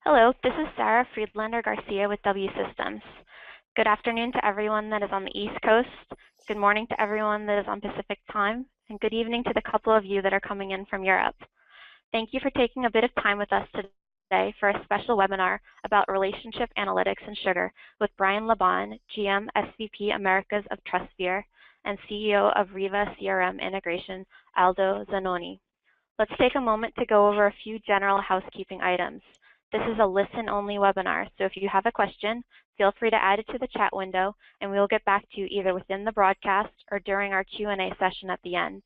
Hello, this is Sarah Friedlander Garcia with W Systems. Good afternoon to everyone that is on the East Coast. Good morning to everyone that is on Pacific time, and good evening to the couple of you that are coming in from Europe. Thank you for taking a bit of time with us today for a special webinar about relationship analytics and sugar with Brian LeBahn, GM SVP Americas of TrustSphere, and CEO of Riva CRM Integration, Aldo Zanoni. Let's take a moment to go over a few general housekeeping items. This is a listen-only webinar, so if you have a question, feel free to add it to the chat window, and we will get back to you either within the broadcast or during our Q&A session at the end.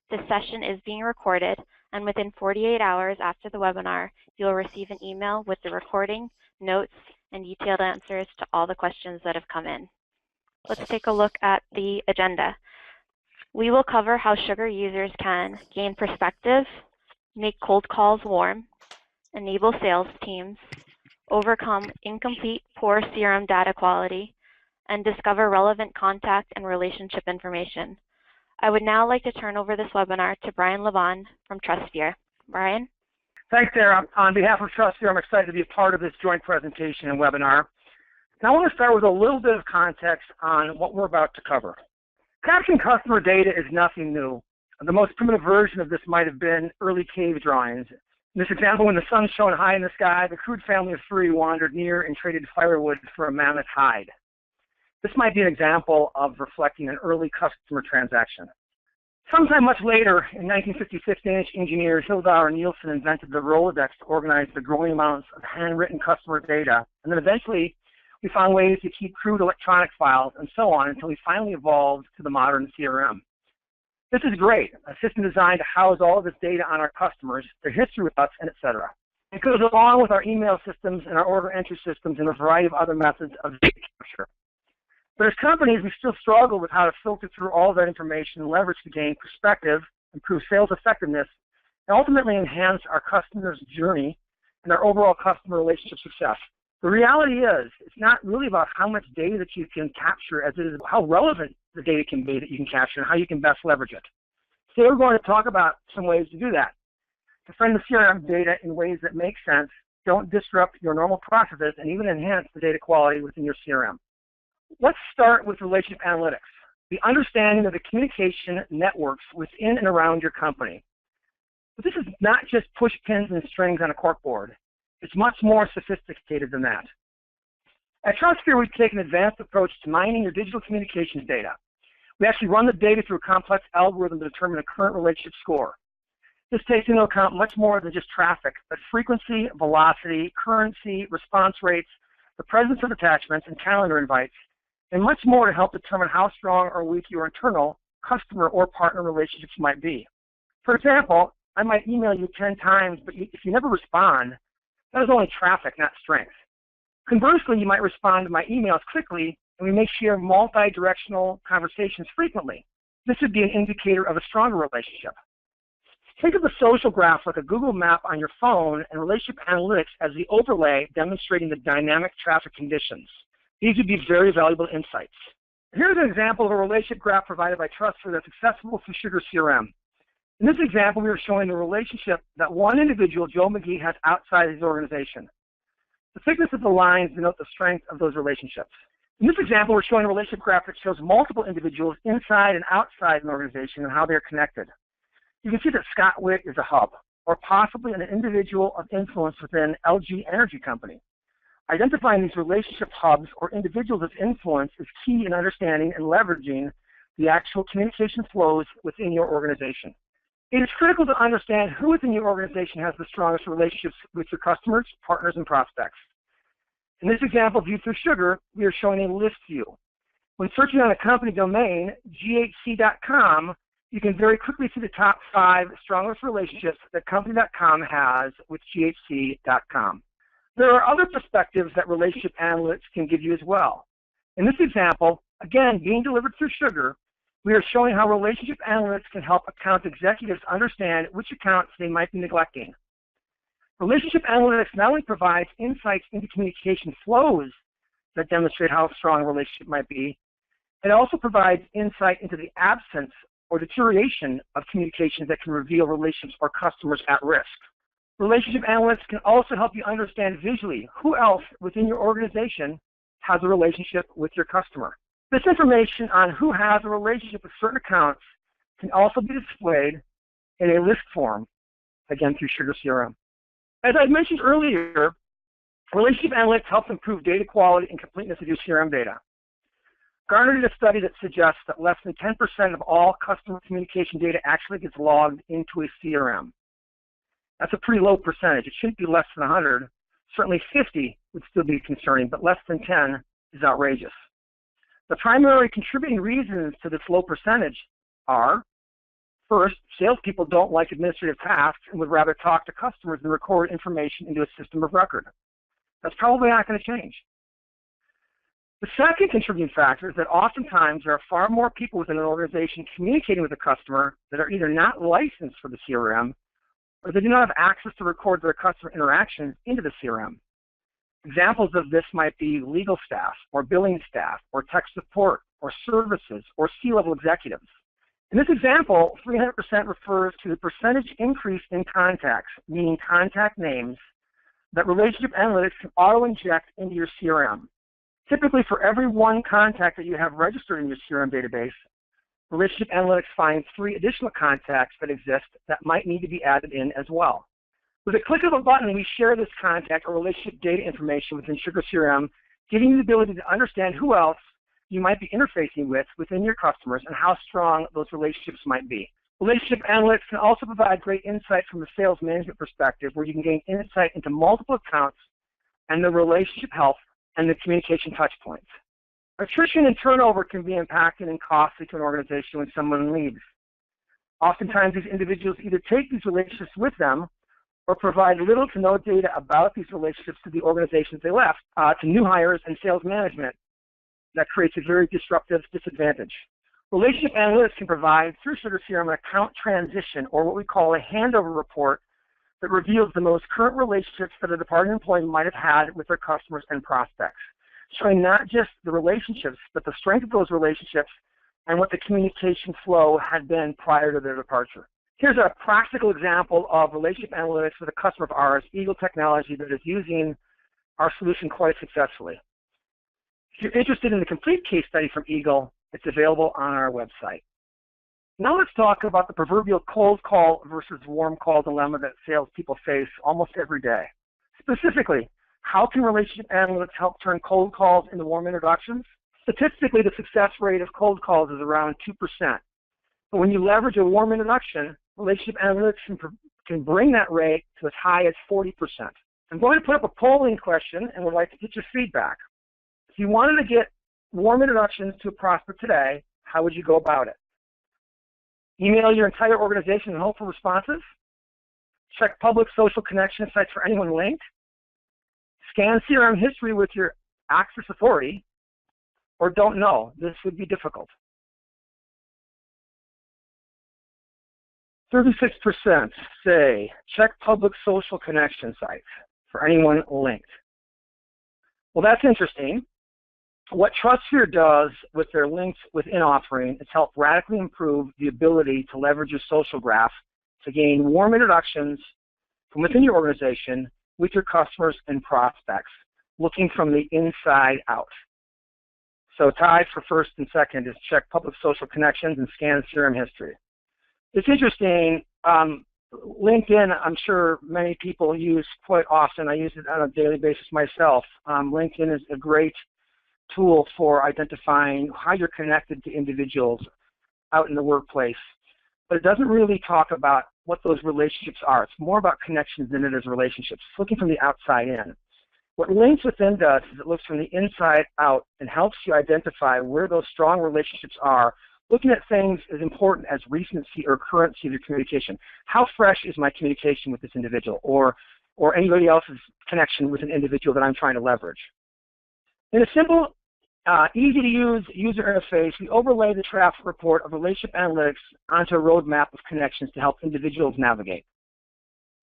This session is being recorded, and within 48 hours after the webinar, you will receive an email with the recording, notes, and detailed answers to all the questions that have come in. Let's take a look at the agenda. We will cover how sugar users can gain perspective, make cold calls warm, enable sales teams, overcome incomplete, poor CRM data quality, and discover relevant contact and relationship information. I would now like to turn over this webinar to Brian LeBahn from TrustSphere. Brian? Thanks, Sarah. On behalf of TrustSphere, I'm excited to be a part of this joint presentation and webinar. And I want to start with a little bit of context on what we're about to cover. Capturing customer data is nothing new. The most primitive version of this might have been early cave drawings. In this example, when the sun shone high in the sky, the crude family of three wandered near and traded firewood for a mammoth hide. This might be an example of reflecting an early customer transaction. Sometime much later, in 1956, Danish engineer Hildar Nielsen invented the Rolodex to organize the growing amounts of handwritten customer data, and then eventually we found ways to keep crude electronic files and so on until we finally evolved to the modern CRM. This is great, a system designed to house all of this data on our customers, their history with us, and etc. It goes along with our email systems and our order entry systems and a variety of other methods of data capture. But as companies, we still struggle with how to filter through all of that information and leverage to gain perspective, improve sales effectiveness, and ultimately enhance our customers' journey and our overall customer relationship success. The reality is, it's not really about how much data that you can capture as it is how relevant the data can be that you can capture and how you can best leverage it. Today we're going to talk about some ways to do that. To frame the CRM data in ways that make sense, don't disrupt your normal processes, and even enhance the data quality within your CRM. Let's start with relationship analytics, the understanding of the communication networks within and around your company. But this is not just push pins and strings on a corkboard. It's much more sophisticated than that. At TrustSphere, we've taken an advanced approach to mining your digital communications data. We actually run the data through a complex algorithm to determine a current relationship score. This takes into account much more than just traffic, but frequency, velocity, currency, response rates, the presence of attachments and calendar invites, and much more to help determine how strong or weak your internal customer or partner relationships might be. For example, I might email you 10 times, but if you never respond, that is only traffic, not strength. Conversely, you might respond to my emails quickly, and we may share multi-directional conversations frequently. This would be an indicator of a stronger relationship. Think of the social graph like a Google map on your phone and relationship analytics as the overlay demonstrating the dynamic traffic conditions. These would be very valuable insights. Here's an example of a relationship graph provided by TrustSphere that's accessible through Sugar CRM. In this example, we are showing the relationship that one individual, Joe McGee, has outside his organization. The thickness of the lines denote the strength of those relationships. In this example, we're showing a relationship graph that shows multiple individuals inside and outside an organization and how they're connected. You can see that Scott Witt is a hub, or possibly an individual of influence within LG Energy Company. Identifying these relationship hubs or individuals of influence is key in understanding and leveraging the actual communication flows within your organization. It is critical to understand who within your organization has the strongest relationships with your customers, partners, and prospects. In this example viewed through Sugar, we are showing a list view. When searching on a company domain, ghc.com, you can very quickly see the top 5 strongest relationships that company.com has with ghc.com. There are other perspectives that relationship analytics can give you as well. In this example, again, being delivered through Sugar, we are showing how relationship analytics can help account executives understand which accounts they might be neglecting. Relationship analytics not only provides insights into communication flows that demonstrate how strong a relationship might be, it also provides insight into the absence or deterioration of communications that can reveal relationships or customers at risk. Relationship analytics can also help you understand visually who else within your organization has a relationship with your customer. This information on who has a relationship with certain accounts can also be displayed in a list form, again through Sugar CRM. As I mentioned earlier, relationship analytics helps improve data quality and completeness of your CRM data. Gartner did a study that suggests that less than 10% of all customer communication data actually gets logged into a CRM. That's a pretty low percentage. It shouldn't be less than 100. Certainly 50 would still be concerning, but less than 10 is outrageous. The primary contributing reasons to this low percentage are, first, salespeople don't like administrative tasks and would rather talk to customers than record information into a system of record. That's probably not going to change. The second contributing factor is that oftentimes there are far more people within an organization communicating with a customer that are either not licensed for the CRM or they do not have access to record their customer interactions into the CRM. Examples of this might be legal staff, or billing staff, or tech support, or services, or C-level executives. In this example, 300% refers to the percentage increase in contacts, meaning contact names, that relationship analytics can auto-inject into your CRM. Typically, for every one contact that you have registered in your CRM database, relationship analytics finds 3 additional contacts that exist that might need to be added in as well. With a click of a button, we share this contact or relationship data information within Sugar CRM, giving you the ability to understand who else you might be interfacing with within your customers and how strong those relationships might be. Relationship analytics can also provide great insight from a sales management perspective, where you can gain insight into multiple accounts and the relationship health and the communication touch points. Attrition and turnover can be impacted and costly to an organization when someone leaves. Oftentimes, these individuals either take these relationships with them or provide little to no data about these relationships to the organizations they left, to new hires and sales management. That creates a very disruptive disadvantage. Relationship analytics can provide, through Sugar CRM, an account transition, or what we call a handover report, that reveals the most current relationships that a departing employee might have had with their customers and prospects, showing not just the relationships, but the strength of those relationships and what the communication flow had been prior to their departure. Here's a practical example of relationship analytics with a customer of ours, Eagle Technology, that is using our solution quite successfully. If you're interested in the complete case study from Eagle, it's available on our website. Now let's talk about the proverbial cold call versus warm call dilemma that salespeople face almost every day. Specifically, how can relationship analytics help turn cold calls into warm introductions? Statistically, the success rate of cold calls is around 2%. But when you leverage a warm introduction, relationship analytics can bring that rate to as high as 40%. I'm going to put up a polling question and would like to get your feedback. If you wanted to get warm introductions to a prospect today, how would you go about it? Email your entire organization and hope for responses? Check public social connection sites for anyone linked? Scan CRM history with your access authority? Or don't know? This would be difficult. 36% say check public social connection sites for anyone linked. Well, that's interesting. What TrustSphere does with their links within offering is help radically improve the ability to leverage your social graph to gain warm introductions from within your organization with your customers and prospects, looking from the inside out. So tied for first and second is check public social connections and scan CRM history. It's interesting, LinkedIn, I'm sure many people use quite often. I use it on a daily basis myself. LinkedIn is a great tool for identifying how you're connected to individuals out in the workplace. But it doesn't really talk about what those relationships are. It's more about connections than it is relationships. It's looking from the outside in. What Links Within does is it looks from the inside out and helps you identify where those strong relationships are, looking at things as important as recency or currency of your communication. How fresh is my communication with this individual or anybody else's connection with an individual that I'm trying to leverage? In a simple, easy-to-use user interface, we overlay the traffic report of relationship analytics onto a roadmap of connections to help individuals navigate.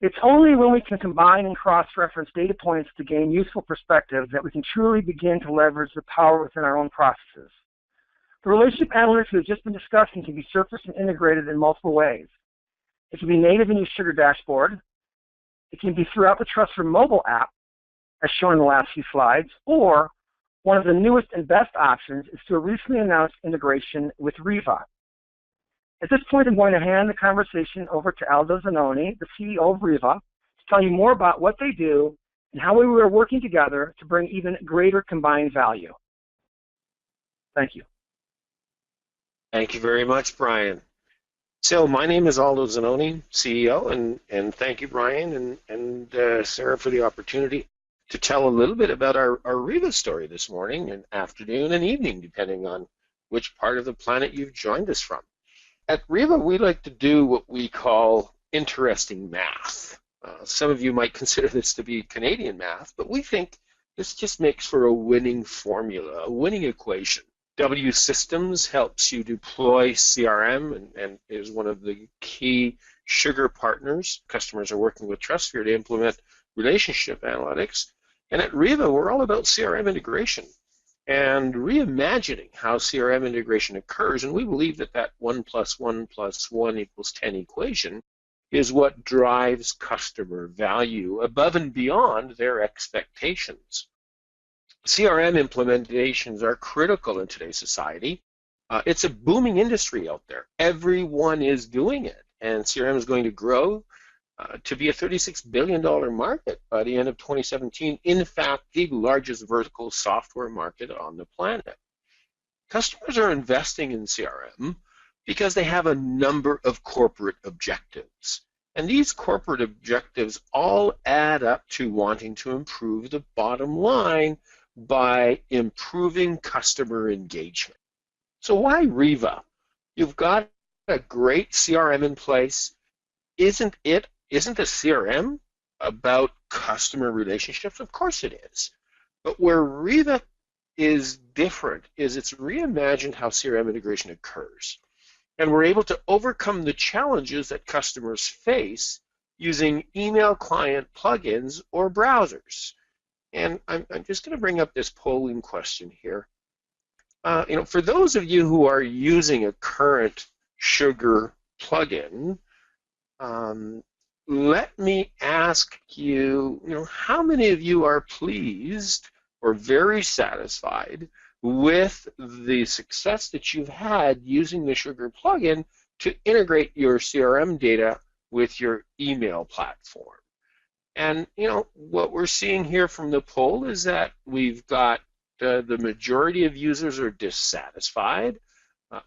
It's only when we can combine and cross-reference data points to gain useful perspectives that we can truly begin to leverage the power within our own processes. The relationship analytics we've just been discussing can be surfaced and integrated in multiple ways. It can be native in your Sugar dashboard. It can be throughout the TrustSphere mobile app, as shown in the last few slides, or one of the newest and best options is through a recently announced integration with Riva. At this point, I'm going to hand the conversation over to Aldo Zanoni, the CEO of Riva, to tell you more about what they do and how we are working together to bring even greater combined value. Thank you. Thank you very much, Brian. So my name is Aldo Zanoni, CEO, and thank you, Brian and Sarah, for the opportunity to tell a little bit about our Riva story this morning and afternoon and evening, depending on which part of the planet you've joined us from. At Riva, we like to do what we call interesting math. Some of you might consider this to be Canadian math, but we think this just makes for a winning formula, a winning equation. W Systems helps you deploy CRM and is one of the key sugar partners. Customers are working with TrustSphere to implement relationship analytics. And at Riva, we're all about CRM integration and reimagining how CRM integration occurs. And we believe that that 1 + 1 + 1 = 10 equation is what drives customer value above and beyond their expectations. CRM implementations are critical in today's society. It's a booming industry out there. Everyone is doing it, and CRM is going to grow to be a $36 billion market by the end of 2017. In fact, the largest vertical software market on the planet. Customers are investing in CRM because they have a number of corporate objectives. And these corporate objectives all add up to wanting to improve the bottom line by improving customer engagement. So why Riva? You've got a great CRM in place. Isn't a CRM about customer relationships? Of course it is. But where Riva is different is it's reimagined how CRM integration occurs. And we're able to overcome the challenges that customers face using email client plugins or browsers. And I'm just going to bring up this polling question here. For those of you who are using a current sugar plugin, let me ask you, how many of you are pleased or very satisfied with the success that you've had using the sugar plugin to integrate your CRM data with your email platform? And what we're seeing here from the poll is that we've got the majority of users are dissatisfied.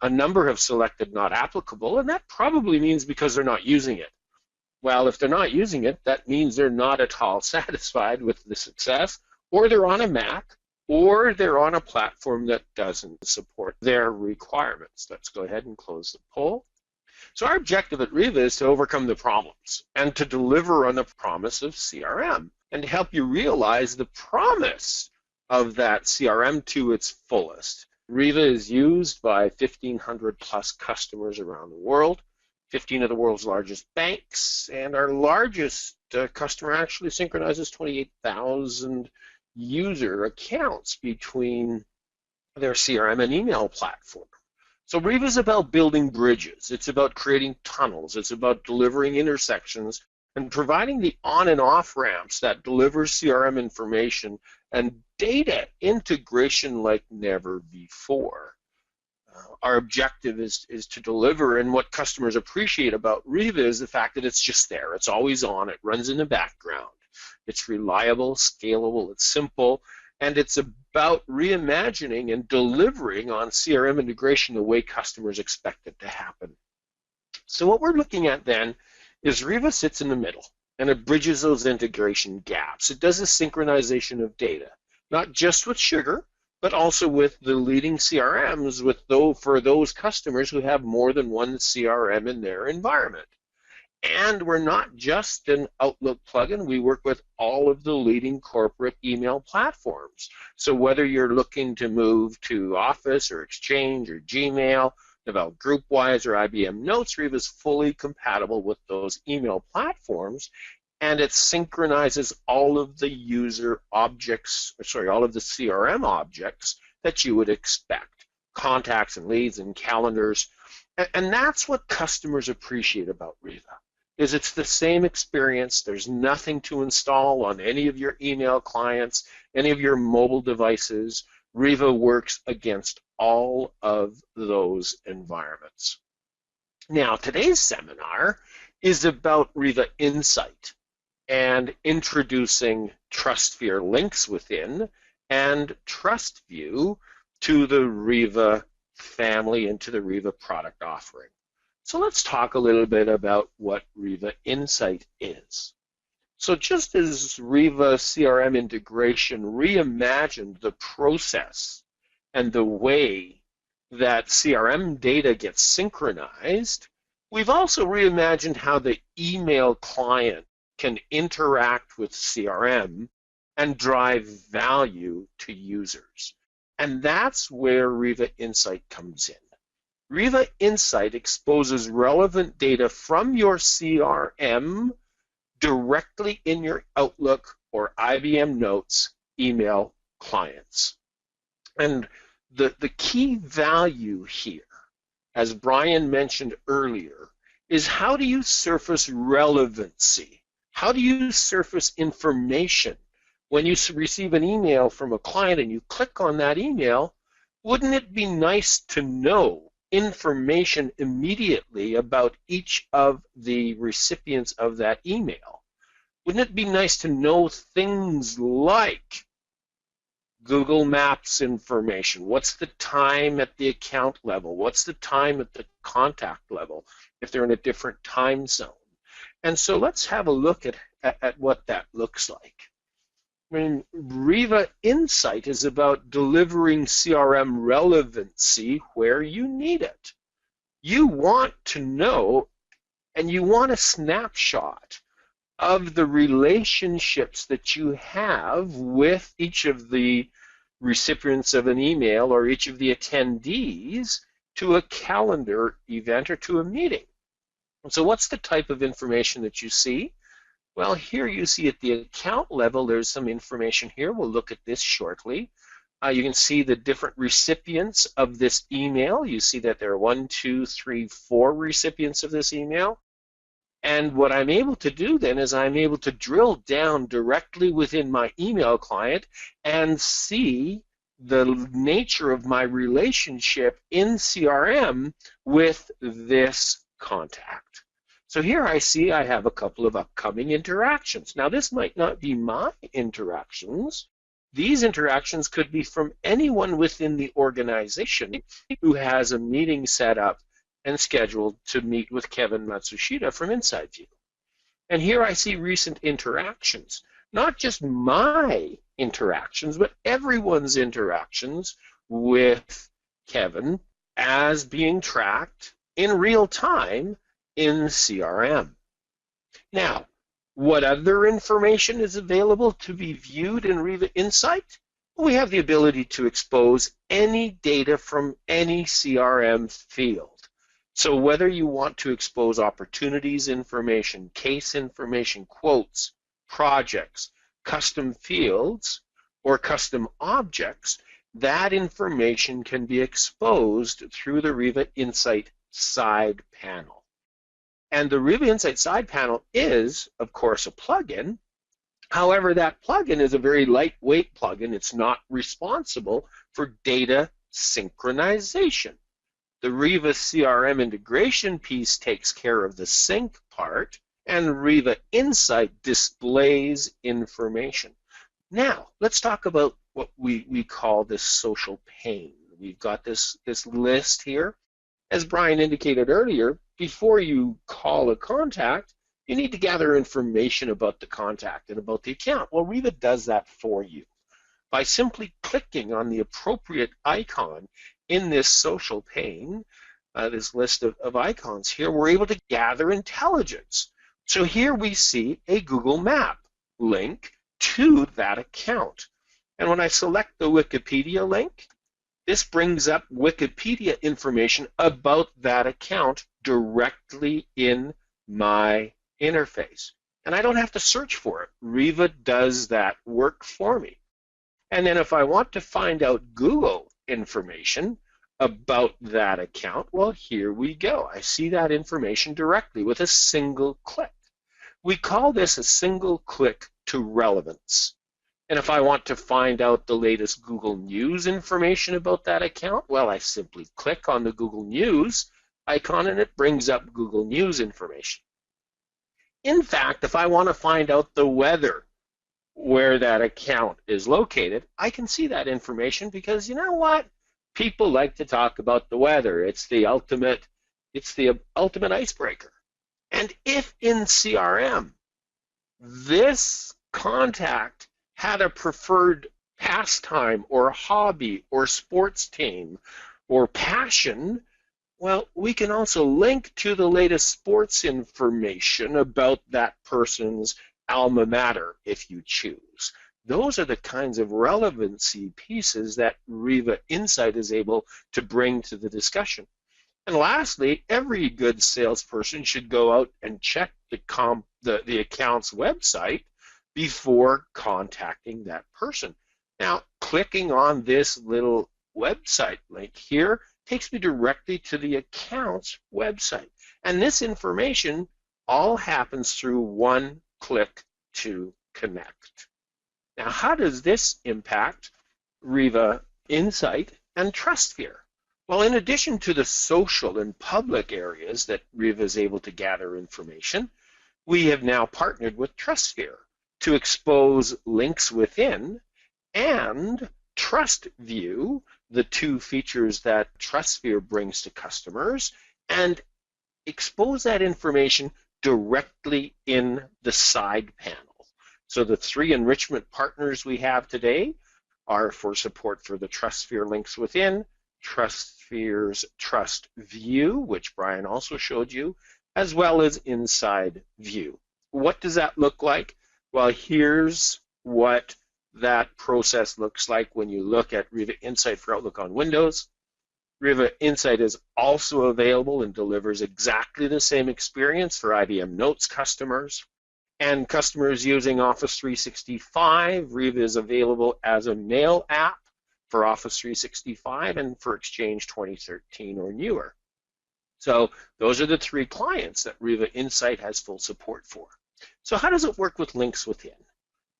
A number have selected not applicable, and that probably means because they're not using it. Well, if they're not using it, that means they're not at all satisfied with the success, or they're on a Mac, or they're on a platform that doesn't support their requirements. Let's go ahead and close the poll. So our objective at Riva is to overcome the problems and to deliver on the promise of CRM and to help you realize the promise of that CRM to its fullest. Riva is used by 1,500 plus customers around the world, 15 of the world's largest banks, and our largest customer actually synchronizes 28,000 user accounts between their CRM and email platform. So Riva is about building bridges. It's about creating tunnels. It's about delivering intersections and providing the on and off ramps that deliver CRM information and data integration like never before. Our objective is to deliver, and what customers appreciate about Riva is the fact that it's just there. It's always on. It runs in the background. It's reliable, scalable, it's simple, and it's about reimagining and delivering on CRM integration the way customers expect it to happen. So what we're looking at then is Riva sits in the middle, and it bridges those integration gaps. It does a synchronization of data, not just with Sugar, but also with the leading CRMs for those customers who have more than one CRM in their environment. And we're not just an Outlook plugin. We work with all of the leading corporate email platforms. So whether you're looking to move to Office or Exchange or Gmail, develop GroupWise or IBM Notes, Riva is fully compatible with those email platforms, and it synchronizes all of the user objects, all of the CRM objects that you would expect, contacts and leads and calendars. And that's what customers appreciate about Riva. is it's the same experience. There's nothing to install on any of your email clients, any of your mobile devices. Riva works against all of those environments. Now, today's seminar is about Riva Insight and introducing TrustSphere links within and TrustView to the Riva family and to the Riva product offering. So let's talk a little bit about what Riva Insight is. So just as Riva CRM Integration reimagined the process and the way that CRM data gets synchronized, we've also reimagined how the email client can interact with CRM and drive value to users. And that's where Riva Insight comes in. Riva Insight exposes relevant data from your CRM directly in your Outlook or IBM Notes email clients. And the key value here, as Brian mentioned earlier, is how do you surface relevancy? How do you surface information? When you receive an email from a client and you click on that email, wouldn't it be nice to know information immediately about each of the recipients of that email? Wouldn't it be nice to know things like Google Maps information? What's the time at the account level? What's the time at the contact level if they're in a different time zone? And so let's have a look at what that looks like. I mean, Riva Insight is about delivering CRM relevancy where you need it. You want to know, and you want a snapshot of the relationships that you have with each of the recipients of an email or each of the attendees to a calendar event or to a meeting. So what's the type of information that you see? Well, here you see at the account level, there's some information here. We'll look at this shortly. You can see the different recipients of this email. You see that there are 1, 2, 3, 4 recipients of this email. And what I'm able to do then is I'm able to drill down directly within my email client and see the nature of my relationship in CRM with this contact. So here I see I have a couple of upcoming interactions. Now this might not be my interactions. These interactions could be from anyone within the organization who has a meeting set up and scheduled to meet with Kevin Matsushita from InsideView. And here I see recent interactions, not just my interactions, but everyone's interactions with Kevin as being tracked in real time in CRM. Now, what other information is available to be viewed in Riva Insight? We have the ability to expose any data from any CRM field. So whether you want to expose opportunities information, case information, quotes, projects, custom fields, or custom objects, that information can be exposed through the Riva Insight side panel. And the Riva Insight side panel is, of course, a plugin. However, that plugin is a very lightweight plugin. It's not responsible for data synchronization. The Riva CRM integration piece takes care of the sync part, and Riva Insight displays information. Now, let's talk about what we call this social pane. We've got this list here. As Brian indicated earlier, before you call a contact, you need to gather information about the contact and about the account. Well, Riva does that for you. By simply clicking on the appropriate icon in this social pane, this list of icons here, we're able to gather intelligence. So here we see a Google Map link to that account. And when I select the Wikipedia link, this brings up Wikipedia information about that account directly in my interface. And I don't have to search for it. Riva does that work for me. And then if I want to find out Google information, about that account? Well, here we go. I see that information directly with a single click. We call this a single click to relevance. And if I want to find out the latest Google News information about that account, well, I simply click on the Google News icon and it brings up Google News information. In fact, if I want to find out the weather where that account is located, I can see that information because you know what? People like to talk about the weather. It's the ultimate icebreaker. And if in CRM this contact had a preferred pastime or hobby or sports team or passion, well, we can also link to the latest sports information about that person's alma mater if you choose. Those are the kinds of relevancy pieces that Riva Insight is able to bring to the discussion. And lastly, every good salesperson should go out and check the account's website before contacting that person. Now, clicking on this little website link here takes me directly to the account's website. And this information all happens through one click to connect. Now, how does this impact Riva Insight and TrustSphere? Well, in addition to the social and public areas that Riva is able to gather information, we have now partnered with TrustSphere to expose links within and TrustView, the two features that TrustSphere brings to customers, and expose that information directly in the side panel. So the three enrichment partners we have today are for support for the TrustSphere links within, TrustSphere's TrustView, which Brian also showed you, as well as Inside View. What does that look like? Well, here's what that process looks like when you look at Riva Insight for Outlook on Windows. Riva Insight is also available and delivers exactly the same experience for IBM Notes customers. And customers using Office 365, Riva is available as a mail app for Office 365 and for Exchange 2013 or newer. So those are the three clients that Riva Insight has full support for. So how does it work with links within?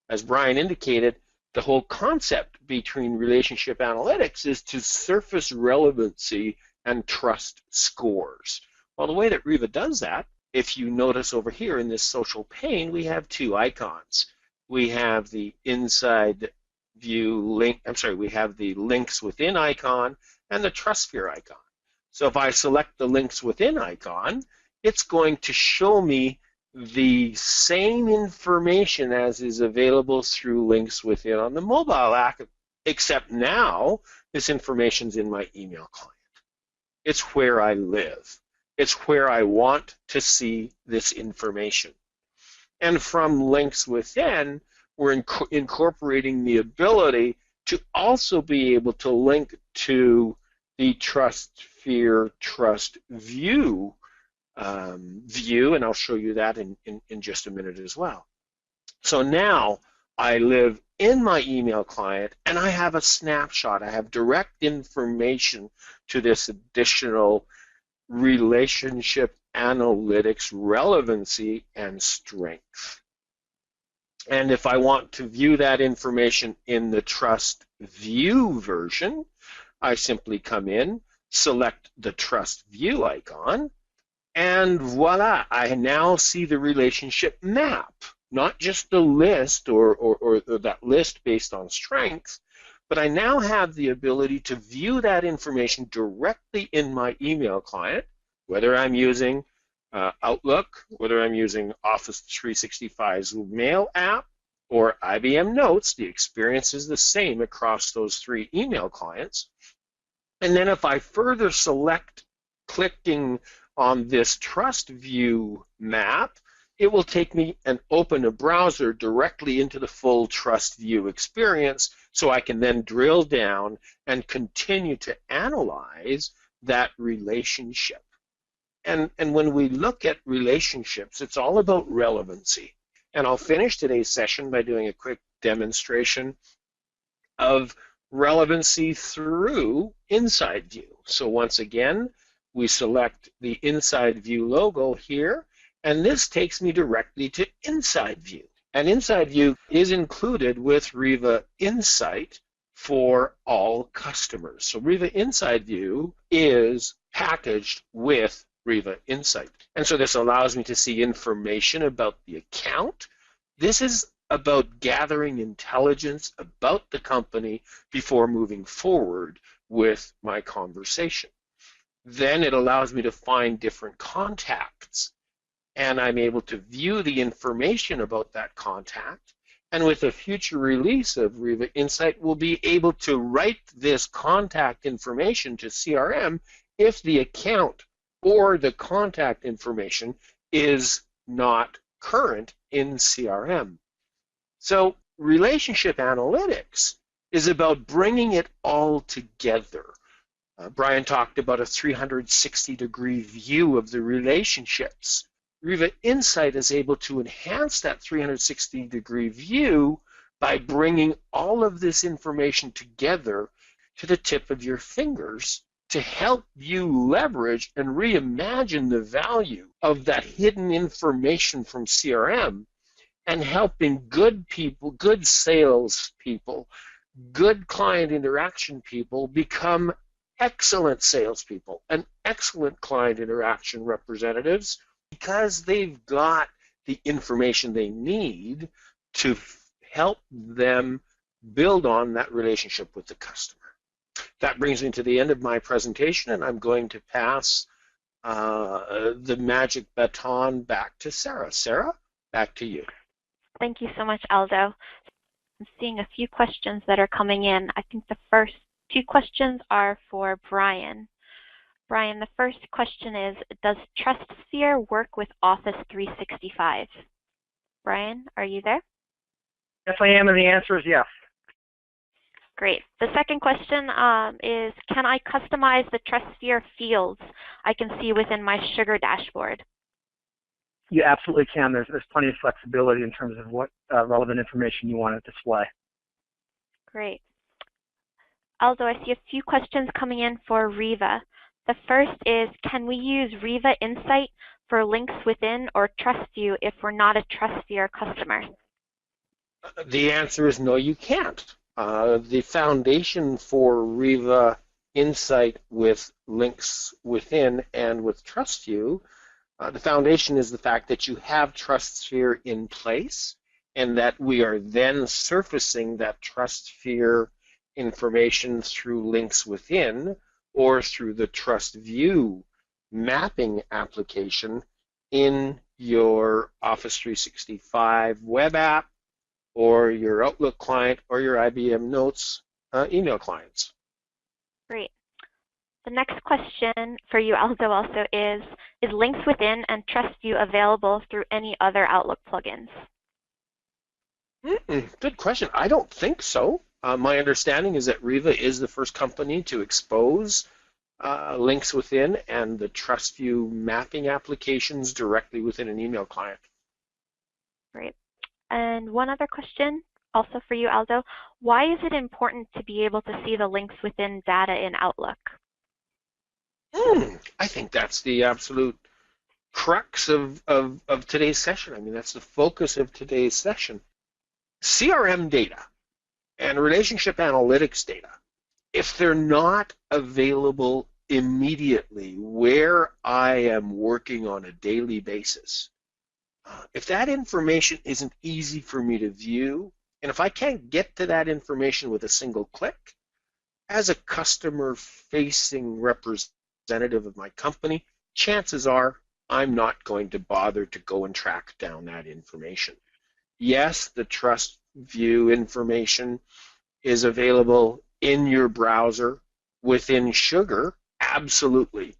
As Brian indicated, the whole concept between relationship analytics is to surface relevancy and trust scores. Well, the way that Riva does that, if you notice over here in this social pane, we have two icons. We have the Inside View link, we have the links within icon and the TrustSphere icon. So if I select the links within icon, it's going to show me the same information as is available through links within on the mobile app, except now this information's in my email client. It's where I live. It's where I want to see this information. And from links within, we're incorporating the ability to also be able to link to the TrustSphere TrustView view, and I'll show you that in just a minute as well. So now I live in my email client and I have a snapshot. I have direct information to this additional relationship analytics relevancy and strength. And if I want to view that information in the TrustView version, I simply come in, select the TrustView icon, and voila, I now see the relationship map, not just the list or that list based on strength, but I now have the ability to view that information directly in my email client, whether I'm using Outlook, whether I'm using Office 365's mail app, or IBM Notes. The experience is the same across those three email clients. And then if I further select clicking on this TrustView map, it will take me and open a browser directly into the full TrustView experience, so I can then drill down and continue to analyze that relationship. And when we look at relationships, it's all about relevancy. And I'll finish today's session by doing a quick demonstration of relevancy through inside view. So once again, we select the inside view logo here, and this takes me directly to inside view. And inside view is included with Riva Insight for all customers. So Riva Inside View is packaged with Riva Insight. And so this allows me to see information about the account. This is about gathering intelligence about the company before moving forward with my conversation. Then it allows me to find different contacts, and I'm able to view the information about that contact. And with a future release of Riva Insight, we'll be able to write this contact information to CRM if the account or the contact information is not current in CRM. So relationship analytics is about bringing it all together. Brian talked about a 360-degree view of the relationships. Riva Insight is able to enhance that 360-degree view by bringing all of this information together to the tip of your fingers to help you leverage and reimagine the value of that hidden information from CRM and helping good people, good sales people, good client interaction people become excellent salespeople and excellent client interaction representatives because they've got the information they need to help them build on that relationship with the customer. That brings me to the end of my presentation, and I'm going to pass the magic baton back to Sarah. Sarah, back to you. Thank you so much, Aldo. I'm seeing a few questions that are coming in. I think the first two questions are for Brian. Brian, the first question is, does TrustSphere work with Office 365? Brian, are you there? Yes, I am, and the answer is yes. Great. The second question is, can I customize the TrustSphere fields I can see within my Sugar dashboard? You absolutely can. There's plenty of flexibility in terms of what relevant information you want to display. Great. Aldo, I see a few questions coming in for Riva. The first is, can we use Riva Insight for links within or TrustView if we're not a TrustSphere customer? The answer is no, you can't. The foundation for Riva Insight with links within and with TrustView, the foundation is the fact that you have TrustSphere in place and that we are then surfacing that TrustSphere information through links within or through the TrustView mapping application in your Office 365 web app or your Outlook client or your IBM Notes email clients. Great. The next question for you, Aldo, also is links within and TrustView available through any other Outlook plugins? Good question. I don't think so. My understanding is that Riva is the first company to expose links within and the TrustView mapping applications directly within an email client. Great. And one other question, also for you, Aldo. Why is it important to be able to see the links within data in Outlook? I think that's the absolute crux of today's session. I mean, that's the focus of today's session. CRM data and relationship analytics data, if they're not available immediately where I am working on a daily basis, if that information isn't easy for me to view, and if I can't get to that information with a single click, as a customer-facing representative of my company, chances are I'm not going to bother to go and track down that information. Yes, the TrustView information is available in your browser within Sugar, absolutely.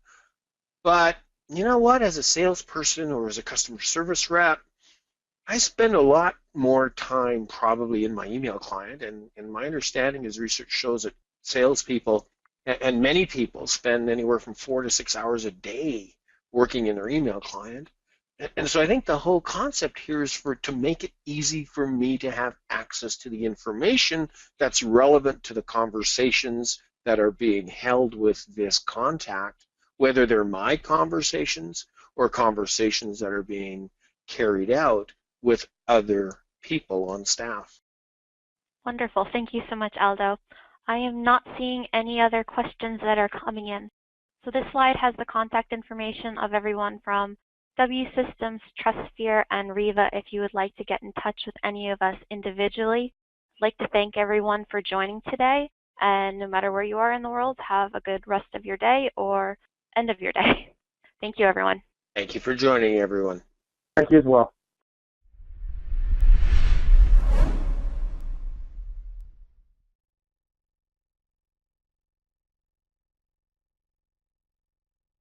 But you know what, as a salesperson or as a customer service rep, I spend a lot more time probably in my email client, and my understanding is research shows that salespeople and many people spend anywhere from 4 to 6 hours a day working in their email client. And so I think the whole concept here is to make it easy for me to have access to the information that's relevant to the conversations that are being held with this contact, whether they're my conversations or conversations that are being carried out with other people on staff. Wonderful. Thank you so much, Aldo. I am not seeing any other questions that are coming in. So this slide has the contact information of everyone from W Systems, TrustSphere, and Riva if you would like to get in touch with any of us individually. I'd like to thank everyone for joining today, and no matter where you are in the world, have a good rest of your day or end of your day. Thank you, everyone. Thank you for joining, everyone. Thank you as well.